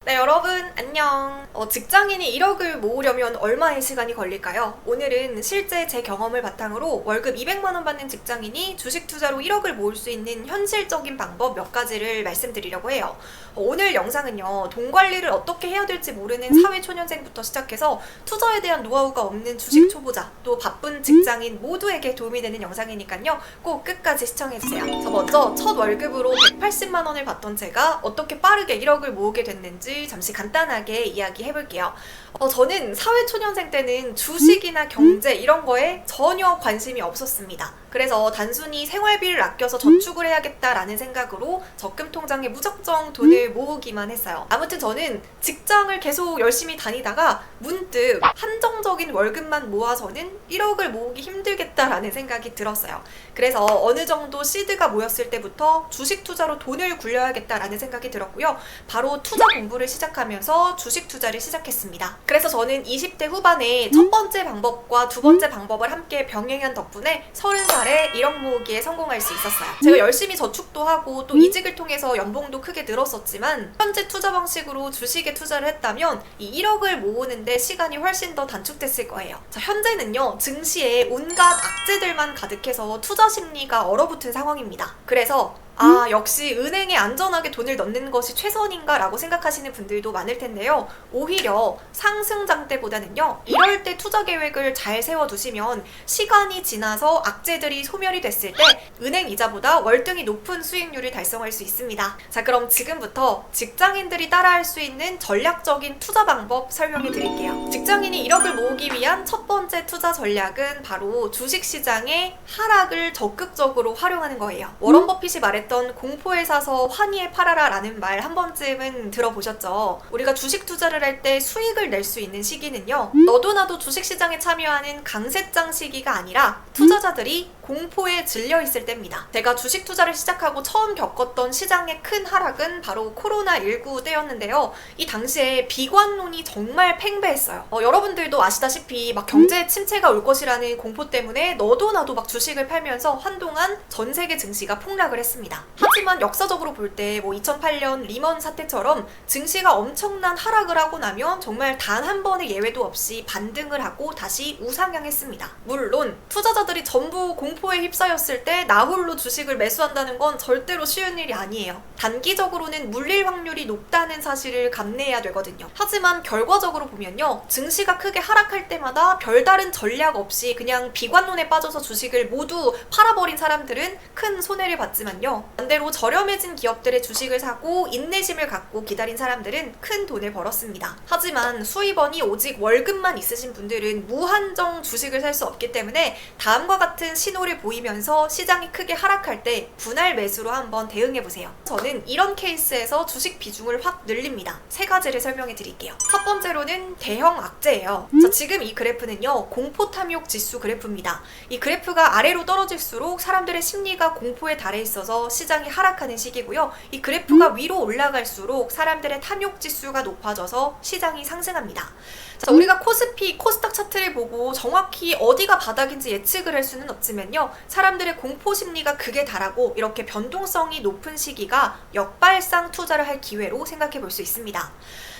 네, 여러분 안녕. 직장인이 1억을 모으려면 얼마의 시간이 걸릴까요? 오늘은 실제 제 경험을 바탕으로 월급 200만 원 받는 직장인이 주식 투자로 1억을 모을 수 있는 현실적인 방법 몇 가지를 말씀드리려고 해요. 오늘 영상은요, 돈 관리를 어떻게 해야 될지 모르는 사회초년생부터 시작해서 투자에 대한 노하우가 없는 주식 초보자, 또 바쁜 직장인 모두에게 도움이 되는 영상이니까요, 꼭 끝까지 시청해주세요. 자, 먼저 첫 월급으로 180만 원을 받던 제가 어떻게 빠르게 1억을 모으게 됐는지 잠시 간단하게 이야기해볼게요. 저는 사회초년생 때는 주식이나 경제 이런 거에 전혀 관심이 없었습니다. 그래서 단순히 생활비를 아껴서 저축을 해야겠다라는 생각으로 적금 통장에 무작정 돈을 모으기만 했어요. 아무튼 저는 직장을 계속 열심히 다니다가 문득 한정적인 월급만 모아서는 1억을 모으기 힘들겠다라는 생각이 들었어요. 그래서 어느 정도 시드가 모였을 때부터 주식 투자로 돈을 굴려야겠다라는 생각이 들었고요. 바로 투자 공부를 시작하면서 주식 투자를 시작했습니다. 그래서 저는 20대 후반에 첫 번째 방법과 두 번째 방법을 함께 병행한 덕분에 30살에 1억 모으기에 성공할 수 있었어요. 제가 열심히 저축도 하고 또 이직을 통해서 연봉도 크게 늘었었지만 현재 투자 방식으로 주식에 투자를 했다면 이 1억을 모으는데 시간이 훨씬 더 단축됐을 거예요. 자, 현재는요, 증시에 온갖 악재들만 가득해서 투자 심리가 얼어붙은 상황입니다. 그래서 역시 은행에 안전하게 돈을 넣는 것이 최선인가 라고 생각하시는 분들도 많을 텐데요. 오히려 상승장 때보다는요, 이럴 때 투자 계획을 잘 세워두시면 시간이 지나서 악재들이 소멸이 됐을 때 은행 이자보다 월등히 높은 수익률을 달성할 수 있습니다. 자, 그럼 지금부터 직장인들이 따라할 수 있는 전략적인 투자 방법 설명해 드릴게요. 직장인이 1억을 모으기 위한 첫 번째 투자 전략은 바로 주식시장의 하락을 적극적으로 활용하는 거예요. 워런 버핏이 말했던 공포에 사서 환희에 팔아라 라는 말 한 번쯤은 들어보셨죠? 우리가 주식 투자를 할 때 수익을 낼 수 있는 시기는요, 너도 나도 주식시장에 참여하는 강세장 시기가 아니라 투자자들이 공포에 질려 있을 때입니다. 제가 주식 투자를 시작하고 처음 겪었던 시장의 큰 하락은 바로 코로나19 때였는데요. 이 당시에 비관론이 정말 팽배했어요. 여러분들도 아시다시피 막 경제 침체가 올 것이라는 공포 때문에 너도 나도 막 주식을 팔면서 한동안 전 세계 증시가 폭락을 했습니다. 하지만 역사적으로 볼 때 2008년 리먼 사태처럼 증시가 엄청난 하락을 하고 나면 정말 단 한 번의 예외도 없이 반등을 하고 다시 우상향했습니다. 물론 투자자들이 전부 공포에 휩싸였을 때 나홀로 주식을 매수한다는 건 절대로 쉬운 일이 아니에요. 단기적으로는 물릴 확률이 높다는 사실을 감내해야 되거든요. 하지만 결과적으로 보면요, 증시가 크게 하락할 때마다 별다른 전략 없이 그냥 비관론에 빠져서 주식을 모두 팔아버린 사람들은 큰 손해를 봤지만요, 반대로 저렴해진 기업들의 주식을 사고 인내심을 갖고 기다린 사람들은 큰 돈을 벌었습니다. 하지만 수입원이 오직 월급만 있으신 분들은 무한정 주식을 살 수 없기 때문에 다음과 같은 신호를 보이면서 시장이 크게 하락할 때 분할 매수로 한번 대응해보세요. 저는 이런 케이스에서 주식 비중을 확 늘립니다. 세 가지를 설명해 드릴게요. 첫 번째로는 대형 악재예요. 자, 지금 이 그래프는요, 공포 탐욕 지수 그래프입니다. 이 그래프가 아래로 떨어질수록 사람들의 심리가 공포에 달해 있어서 시장이 하락하는 시기고요. 이 그래프가 위로 올라갈수록 사람들의 탐욕 지수가 높아져서 시장이 상승합니다. 자, 우리가 코스피, 코스닥 차트를 보고 정확히 어디가 바닥인지 예측을 할 수는 없지만요, 사람들의 공포 심리가 극에 달하고 이렇게 변동성이 높은 시기가 역발상 투자를 할 기회로 생각해 볼 수 있습니다.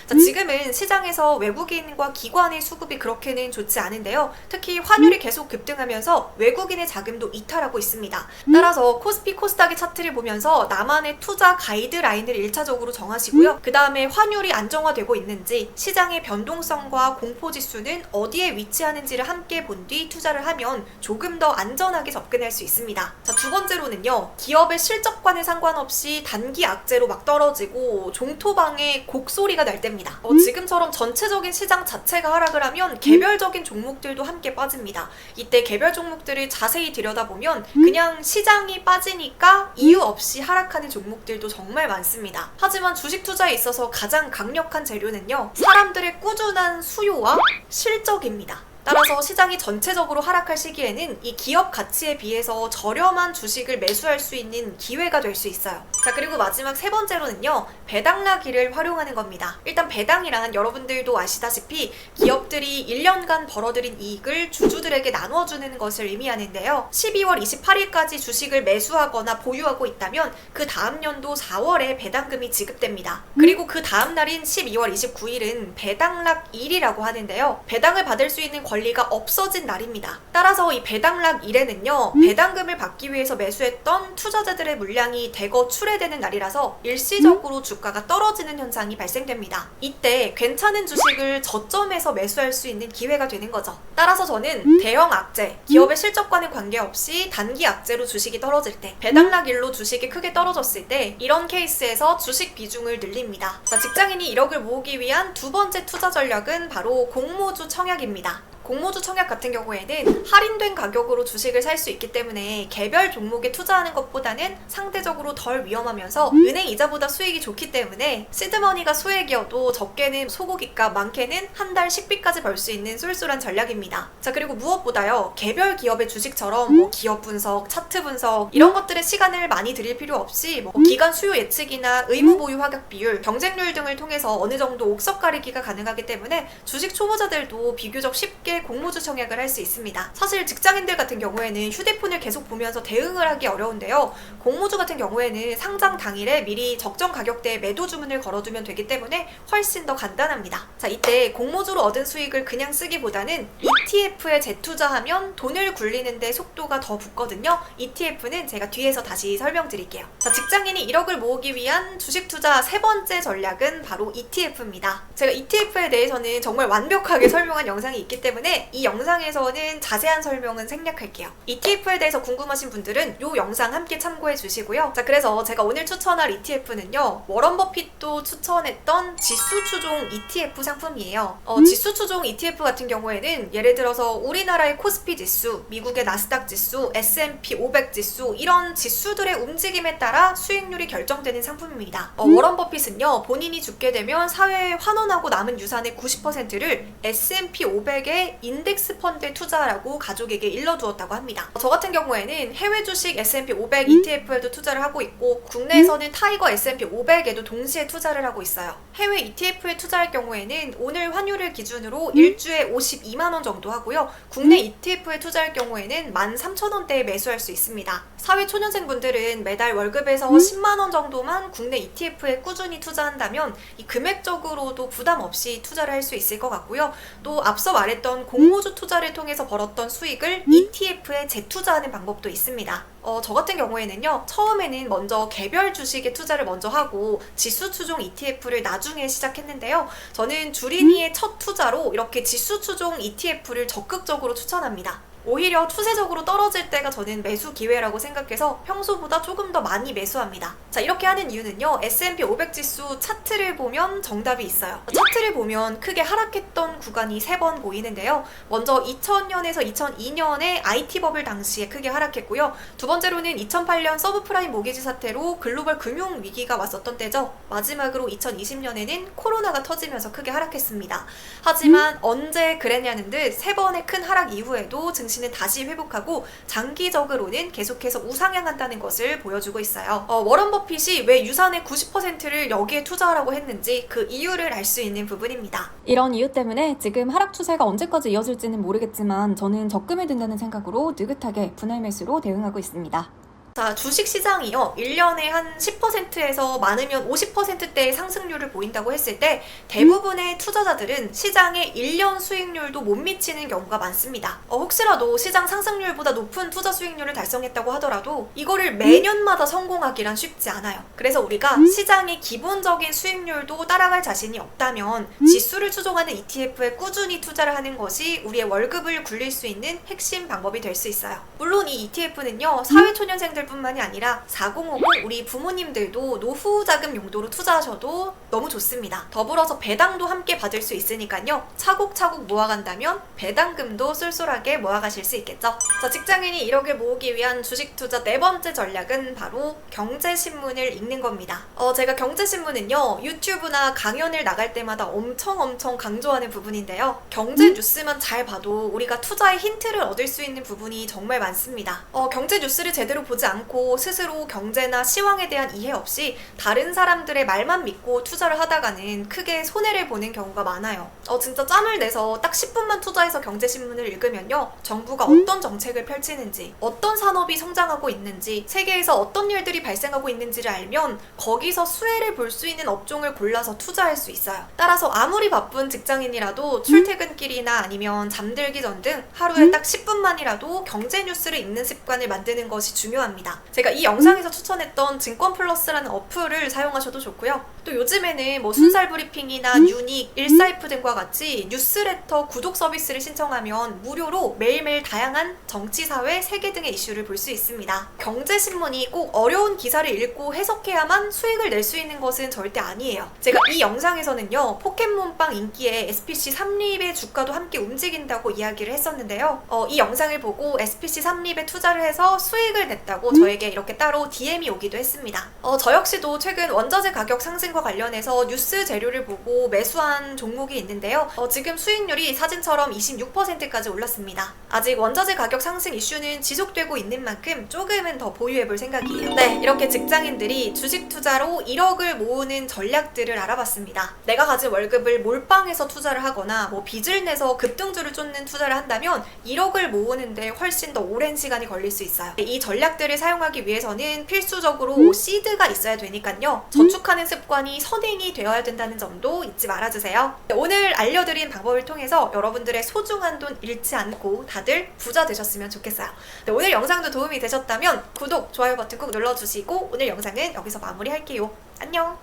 자, 지금은 시장에서 외국인과 기관의 수급이 그렇게는 좋지 않은데요. 특히 환율이 계속 급등하면서 외국인의 자금도 이탈하고 있습니다. 따라서 코스피, 코스닥의 차트를 보면서 나만의 투자 가이드라인을 1차적으로 정하시고요. 그 다음에 환율이 안정화되고 있는지, 시장의 변동성과 공포지수는 어디에 위치하는지를 함께 본 뒤 투자를 하면 조금 더 안전하게 접근할 수 있습니다. 자, 두 번째로는요, 기업의 실적과는 상관없이 단기 악재로 막 떨어지고 종토방에 곡소리가 날 때입니다. 지금처럼 전체적인 시장 자체가 하락을 하면 개별적인 종목들도 함께 빠집니다. 이때 개별 종목들을 자세히 들여다보면 그냥 시장이 빠지니까 이유 없이 하락하는 종목들도 정말 많습니다. 하지만 주식 투자에 있어서 가장 강력한 재료는요, 사람들의 꾸준한 수요와 실적입니다. 따라서 시장이 전체적으로 하락할 시기에는 이 기업 가치에 비해서 저렴한 주식을 매수할 수 있는 기회가 될 수 있어요. 자, 그리고 마지막 세 번째로는요, 배당락일을 활용하는 겁니다. 일단 배당이란 여러분들도 아시다시피 기업들이 1년간 벌어들인 이익을 주주들에게 나눠주는 것을 의미하는데요. 12월 28일까지 주식을 매수하거나 보유하고 있다면 그 다음 연도 4월에 배당금이 지급됩니다. 그리고 그 다음 날인 12월 29일은 배당락일이라고 하는데요. 배당을 받을 수 있는 권리가 없어진 날입니다. 따라서 이 배당락일에는요, 배당금을 받기 위해서 매수했던 투자자들의 물량이 대거 출회되는 날이라서 일시적으로 주가가 떨어지는 현상이 발생됩니다. 이때 괜찮은 주식을 저점에서 매수할 수 있는 기회가 되는 거죠. 따라서 저는 대형 악재, 기업의 실적과는 관계없이 단기 악재로 주식이 떨어질 때, 배당락일로 주식이 크게 떨어졌을 때 이런 케이스에서 주식 비중을 늘립니다. 자, 직장인이 1억을 모으기 위한 두 번째 투자 전략은 바로 공모주 청약입니다. 공모주 청약 같은 경우에는 할인된 가격으로 주식을 살 수 있기 때문에 개별 종목에 투자하는 것보다는 상대적으로 덜 위험하면서 은행 이자보다 수익이 좋기 때문에 시드머니가 소액이어도 적게는 소고기값, 많게는 한 달 식비까지 벌 수 있는 쏠쏠한 전략입니다. 자, 그리고 무엇보다요, 개별 기업의 주식처럼 뭐 기업 분석, 차트 분석 이런 것들에 시간을 많이 들일 필요 없이 뭐 기간 수요 예측이나 의무 보유 하락 비율, 경쟁률 등을 통해서 어느 정도 옥석 가리기가 가능하기 때문에 주식 초보자들도 비교적 쉽게 공모주 청약을 할 수 있습니다. 사실 직장인들 같은 경우에는 휴대폰을 계속 보면서 대응을 하기 어려운데요. 공모주 같은 경우에는 상장 당일에 미리 적정 가격대에 매도 주문을 걸어두면 되기 때문에 훨씬 더 간단합니다. 자, 이때 공모주로 얻은 수익을 그냥 쓰기보다는 ETF에 재투자하면 돈을 굴리는데 속도가 더 붙거든요. ETF는 제가 뒤에서 다시 설명드릴게요. 자, 직장인이 1억을 모으기 위한 주식 투자 세 번째 전략은 바로 ETF입니다. 제가 ETF에 대해서는 정말 완벽하게 설명한 영상이 있기 때문에 이 영상에서는 자세한 설명은 생략할게요. ETF에 대해서 궁금하신 분들은 이 영상 함께 참고해 주시고요. 자, 그래서 제가 오늘 추천할 ETF는요, 워런 버핏도 추천했던 지수 추종 ETF 상품이에요. 지수 추종 ETF 같은 경우에는 예를 들어서 우리나라의 코스피 지수, 미국의 나스닥 지수, S&P 500 지수 이런 지수들의 움직임에 따라 수익률이 결정되는 상품입니다. 워런 버핏은요, 본인이 죽게 되면 사회에 환원하고 남은 유산의 90%를 S&P 500의 인덱스 펀드에 투자하라고 가족에게 일러두었다고 합니다. 저 같은 경우에는 해외 주식 S&P 500 ETF에도 투자를 하고 있고 국내에서는 타이거 S&P 500에도 동시에 투자를 하고 있어요. 해외 ETF에 투자할 경우에는 오늘 환율을 기준으로 일주에 52만원 정도 하고요. 국내 ETF에 투자할 경우에는 13,000원대에 매수할 수 있습니다. 사회 초년생분들은 매달 월급에서 10만원 정도만 국내 ETF에 꾸준히 투자한다면 이 금액적으로도 부담 없이 투자를 할 수 있을 것 같고요. 또 앞서 말했던 공모주 투자를 통해서 벌었던 수익을 ETF에 재투자하는 방법도 있습니다. 저 같은 경우에는요, 처음에는 먼저 개별 주식에 투자를 먼저 하고 지수 추종 ETF를 나중에 시작했는데요. 저는 주린이의 첫 투자로 이렇게 지수 추종 ETF를 적극적으로 추천합니다. 오히려 추세적으로 떨어질 때가 저는 매수 기회라고 생각해서 평소보다 조금 더 많이 매수합니다. 자, 이렇게 하는 이유는요, S&P 500 지수 차트를 보면 정답이 있어요. 차트를 보면 크게 하락했던 구간이 3번 보이는데요. 먼저 2000년에서 2002년에 IT 버블 당시에 크게 하락했고요. 두 번째로는 2008년 서브프라임 모기지 사태로 글로벌 금융 위기가 왔었던 때죠. 마지막으로 2020년에는 코로나가 터지면서 크게 하락했습니다. 하지만 언제 그랬냐는 듯 3번의 큰 하락 이후에도 증시는 다시 회복하고 장기적으로는 계속해서 우상향한다는 것을 보여주고 있어요. 워런 버핏이 왜 유산의 90%를 여기에 투자하라고 했는지 그 이유를 알 수 있는 부분입니다. 이런 이유 때문에 지금 하락 추세가 언제까지 이어질지는 모르겠지만 저는 적금에 든다는 생각으로 느긋하게 분할 매수로 대응하고 있습니다. 자, 주식시장이요, 1년에 한 10%에서 많으면 50%대의 상승률을 보인다고 했을 때 대부분의 투자자들은 시장의 1년 수익률도 못 미치는 경우가 많습니다. 혹시라도 시장 상승률보다 높은 투자 수익률을 달성했다고 하더라도 이거를 매년마다 성공하기란 쉽지 않아요. 그래서 우리가 시장의 기본적인 수익률도 따라갈 자신이 없다면 지수를 추종하는 ETF에 꾸준히 투자를 하는 것이 우리의 월급을 굴릴 수 있는 핵심 방법이 될 수 있어요. 물론 이 ETF는요, 사회초년생들 뿐만이 아니라 4050 우리 부모님들도 노후 자금 용도로 투자하셔도 너무 좋습니다. 더불어서 배당도 함께 받을 수 있으니까요. 차곡차곡 모아간다면 배당금도 쏠쏠하게 모아가실 수 있겠죠. 자, 직장인이 1억을 모으기 위한 주식 투자 네 번째 전략은 바로 경제신문을 읽는 겁니다. 제가 경제신문은요, 유튜브나 강연을 나갈 때마다 엄청 강조하는 부분인데요. 경제 뉴스만 잘 봐도 우리가 투자의 힌트를 얻을 수 있는 부분이 정말 많습니다. 경제 뉴스를 제대로 보지 않고 스스로 경제나 시황에 대한 이해 없이 다른 사람들의 말만 믿고 투자를 하다가는 크게 손해를 보는 경우가 많아요. 진짜 짬을 내서 딱 10분만 투자해서 경제신문을 읽으면요, 정부가 어떤 정책을 펼치는지, 어떤 산업이 성장하고 있는지, 세계에서 어떤 일들이 발생하고 있는지를 알면 거기서 수혜를 볼 수 있는 업종을 골라서 투자할 수 있어요. 따라서 아무리 바쁜 직장인이라도 출퇴근길이나 아니면 잠들기 전 등 하루에 딱 10분만이라도 경제 뉴스를 읽는 습관을 만드는 것이 중요합니다. 제가 이 영상에서 추천했던 증권플러스라는 어플을 사용하셔도 좋고요. 또 요즘에는 뭐 순살브리핑이나 유닉, 일사이프 등과 같이 뉴스레터 구독 서비스를 신청하면 무료로 매일매일 다양한 정치, 사회, 세계 등의 이슈를 볼 수 있습니다. 경제신문이 꼭 어려운 기사를 읽고 해석해야만 수익을 낼 수 있는 것은 절대 아니에요. 제가 이 영상에서는요, 포켓몬빵 인기에 SPC 삼립의 주가도 함께 움직인다고 이야기를 했었는데요. 이 영상을 보고 SPC 삼립에 투자를 해서 수익을 냈다고 저에게 이렇게 따로 DM이 오기도 했습니다. 저 역시도 최근 원자재 가격 상승과 관련해서 뉴스 재료를 보고 매수한 종목이 있는데요. 지금 수익률이 사진처럼 26%까지 올랐습니다. 아직 원자재 가격 상승 이슈는 지속되고 있는 만큼 조금은 더 보유해볼 생각이에요. 네, 이렇게 직장인들이 주식 투자로 1억을 모으는 전략들을 알아봤습니다. 내가 가진 월급을 몰빵해서 투자를 하거나 뭐 빚을 내서 급등주를 쫓는 투자를 한다면 1억을 모으는데 훨씬 더 오랜 시간이 걸릴 수 있어요. 이 전략들을 사용하기 위해서는 필수적으로 시드가 있어야 되니까요. 저축하는 습관이 선행이 되어야 된다는 점도 잊지 말아주세요. 오늘 알려드린 방법을 통해서 여러분들의 소중한 돈 잃지 않고 다들 부자 되셨으면 좋겠어요. 오늘 영상도 도움이 되셨다면 구독, 좋아요 버튼 꼭 눌러주시고 오늘 영상은 여기서 마무리할게요. 안녕!